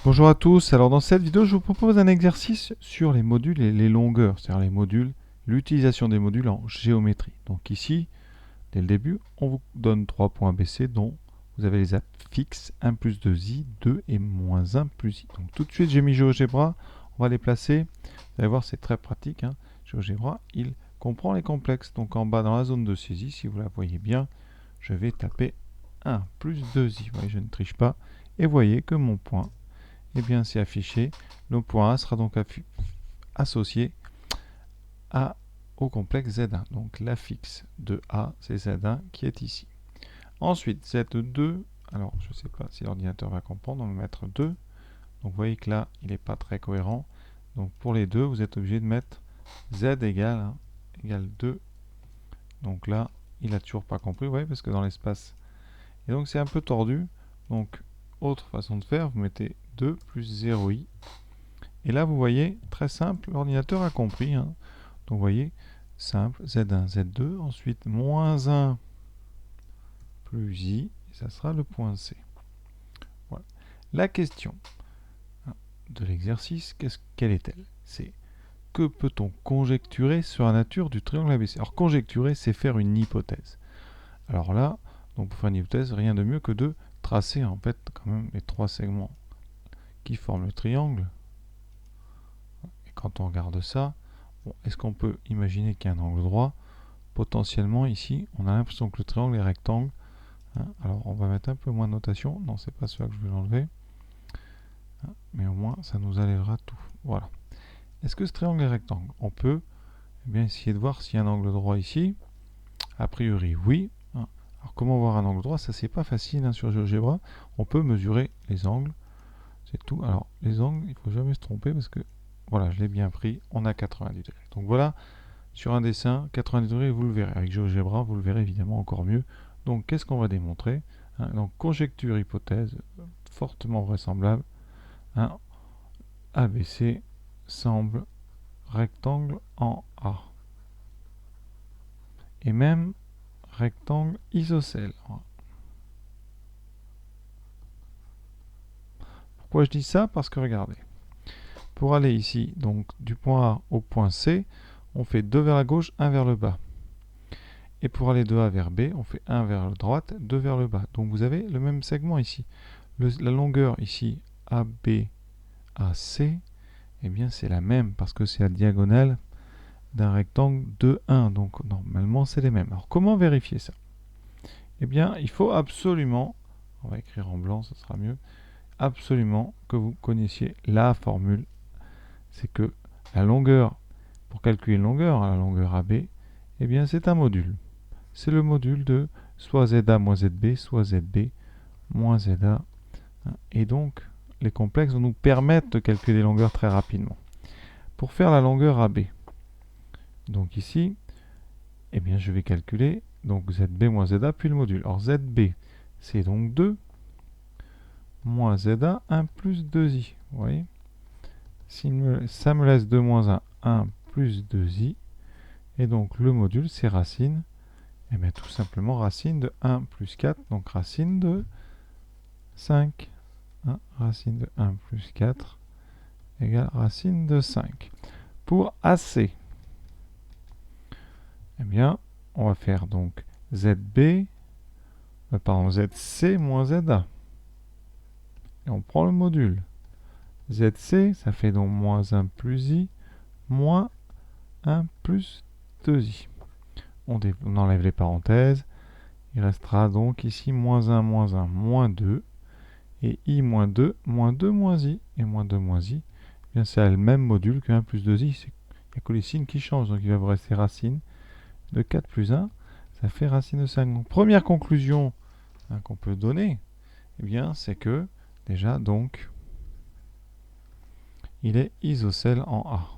Bonjour à tous, alors dans cette vidéo je vous propose un exercice sur les modules et les longueurs, c'est-à-dire les modules, l'utilisation des modules en géométrie. Donc ici, dès le début, on vous donne 3 points ABC dont vous avez les affixes 1 plus 2i, 2 et moins 1 plus i. Donc tout de suite j'ai mis GeoGebra, on va les placer, vous allez voir c'est très pratique, hein. GeoGebra il comprend les complexes, donc en bas dans la zone de saisie, si vous la voyez bien, je vais taper 1 plus 2i, vous voyez je ne triche pas, et vous voyez que mon point eh bien c'est affiché. Le point A sera donc associé au complexe Z1. Donc l'affixe de A, c'est Z1 qui est ici. Ensuite, Z2, alors je ne sais pas si l'ordinateur va comprendre, on va mettre 2. Donc vous voyez que là, il n'est pas très cohérent. Donc pour les deux, vous êtes obligé de mettre Z égale 2. Donc là, il n'a toujours pas compris, vous voyez, parce que dans l'espace. Et donc c'est un peu tordu. Donc autre façon de faire, vous mettez 2 plus 0i. Et là, vous voyez, très simple, l'ordinateur a compris, hein. Donc, vous voyez, simple, Z1, Z2, ensuite moins 1 plus I, et ça sera le point C. Voilà. La question de l'exercice, quelle est-elle? C'est que peut-on conjecturer sur la nature du triangle ABC? Alors, conjecturer, c'est faire une hypothèse. Alors là, donc pour faire une hypothèse, rien de mieux que de tracer en fait quand même les trois segments qui forment le triangle. Et quand on regarde ça, bon, est-ce qu'on peut imaginer qu'il y a un angle droit? Potentiellement ici, on a l'impression que le triangle est rectangle. Hein. Alors on va mettre un peu moins de notation. Non, c'est pas celui que je vais l'enlever. Hein. Mais au moins, ça nous allègera tout. Voilà. Est-ce que ce triangle est rectangle? On peut bien essayer de voir s'il y a un angle droit ici. A priori, oui. Hein. Alors comment voir un angle droit? Ça, c'est pas facile hein, sur GeoGebra. On peut mesurer les angles. C'est tout. Alors, les angles, il ne faut jamais se tromper parce que, voilà, je l'ai bien pris. On a 90 degrés. Donc voilà. Sur un dessin, 90 degrés, vous le verrez. Avec GeoGebra, vous le verrez évidemment encore mieux. Donc, qu'est-ce qu'on va démontrer? Donc, conjecture, hypothèse, fortement vraisemblable. ABC semble rectangle en A. Et même rectangle isocèle. Pourquoi je dis ça? Parce que regardez. Pour aller ici, donc du point A au point C, on fait 2 vers la gauche, 1 vers le bas. Et pour aller de A vers B, on fait 1 vers la droite, 2 vers le bas. Donc vous avez le même segment ici. La longueur ici, AB, AC, eh bien c'est la même parce que c'est la diagonale d'un rectangle de 1. Donc normalement c'est les mêmes. Alors comment vérifier ça? Eh bien il faut absolument, on va écrire en blanc, ça sera mieux, absolument que vous connaissiez la formule. C'est que la longueur, pour calculer une longueur, la longueur AB, eh bien c'est un module. C'est le module de soit ZA moins ZB, soit ZB moins ZA. Et donc, les complexes vont nous permettre de calculer les longueurs très rapidement. Pour faire la longueur AB, donc ici, eh bien, je vais calculer donc ZB moins ZA puis le module. Alors ZB, c'est donc 2 moins ZA, 1 plus 2i. Vous voyez? Ça me laisse 2 moins 1, 1 plus 2i. Et donc le module, c'est racine. Et bien tout simplement racine de 1 plus 4, donc racine de 5. Racine de 1 plus 4 égale racine de 5. Pour AC, eh bien, on va faire donc ZC moins ZA. Et on prend le module. ZC, ça fait donc moins 1 plus I, moins 1 plus 2I. On enlève les parenthèses. Il restera donc ici moins 1, moins 2. Et I moins 2, moins 2, moins I. Et moins 2, moins I, eh bien c'est le même module que 1 plus 2I. Il n'y a que les signes qui changent. Donc il va vous rester racine de 4 plus 1. Ça fait racine de 5. Donc première conclusion qu'on peut donner, eh bien c'est que déjà donc il est isocèle en A.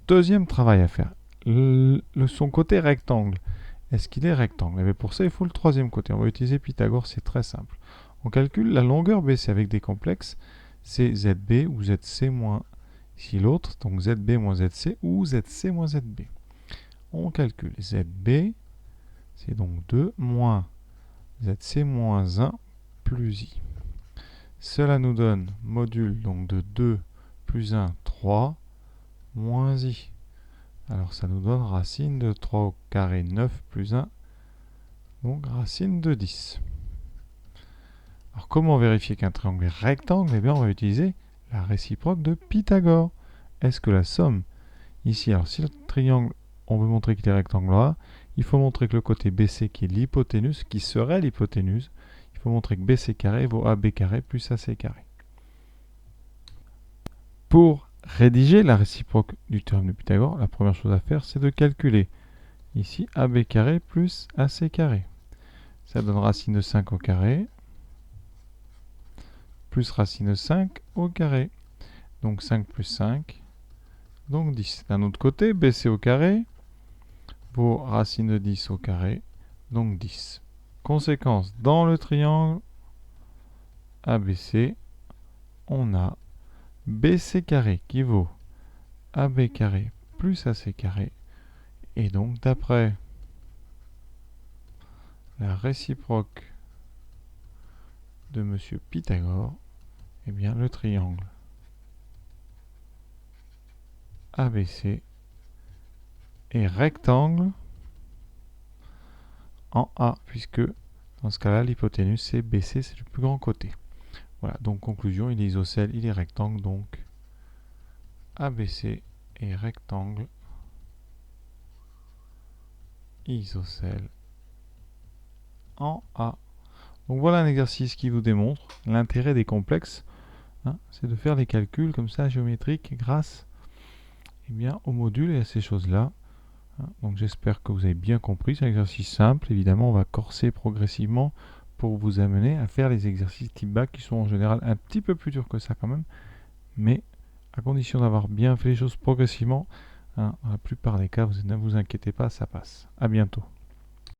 Deuxième travail à faire. Son côté rectangle. Est-ce qu'il est rectangle? Et pour ça, il faut le troisième côté. On va utiliser Pythagore, c'est très simple. On calcule la longueur BC avec des complexes. C'est ZB ou ZC moins ici l'autre. Donc ZB moins ZC ou ZC moins ZB. On calcule ZB, c'est donc 2 moins ZC moins 1 plus I. Cela nous donne module donc de 2 plus 1, 3, moins i. Alors ça nous donne racine de 3 au carré, 9 plus 1, donc racine de 10. Alors comment vérifier qu'un triangle est rectangle? Eh bien on va utiliser la réciproque de Pythagore. Est-ce que la somme ici, alors si le triangle, on veut montrer qu'il est rectangle, il faut montrer que le côté BC qui est l'hypoténuse, qui serait l'hypoténuse, il faut montrer que BC carré vaut AB carré plus AC carré. Pour rédiger la réciproque du théorème de Pythagore, la première chose à faire, c'est de calculer ici AB carré plus AC carré. Ça donne racine de 5 au carré, plus racine de 5 au carré. Donc 5 plus 5, donc 10. D'un autre côté, BC au carré vaut racine de 10 au carré, donc 10. Conséquence, dans le triangle ABC, on a BC carré qui vaut AB carré plus AC carré. Et donc, d'après la réciproque de M. Pythagore, eh bien, le triangle ABC est rectangle en A, puisque dans ce cas-là, l'hypoténuse c'est BC, c'est le plus grand côté. Voilà, donc conclusion, il est isocèle, il est rectangle, donc ABC est rectangle isocèle en A. Donc voilà un exercice qui vous démontre l'intérêt des complexes, c'est de faire les calculs comme ça géométriques grâce aux modules et à ces choses-là. Donc j'espère que vous avez bien compris, c'est un exercice simple, évidemment on va corser progressivement pour vous amener à faire les exercices type bac qui sont en général un petit peu plus durs que ça quand même, mais à condition d'avoir bien fait les choses progressivement, dans la plupart des cas, ne vous inquiétez pas, ça passe. À bientôt.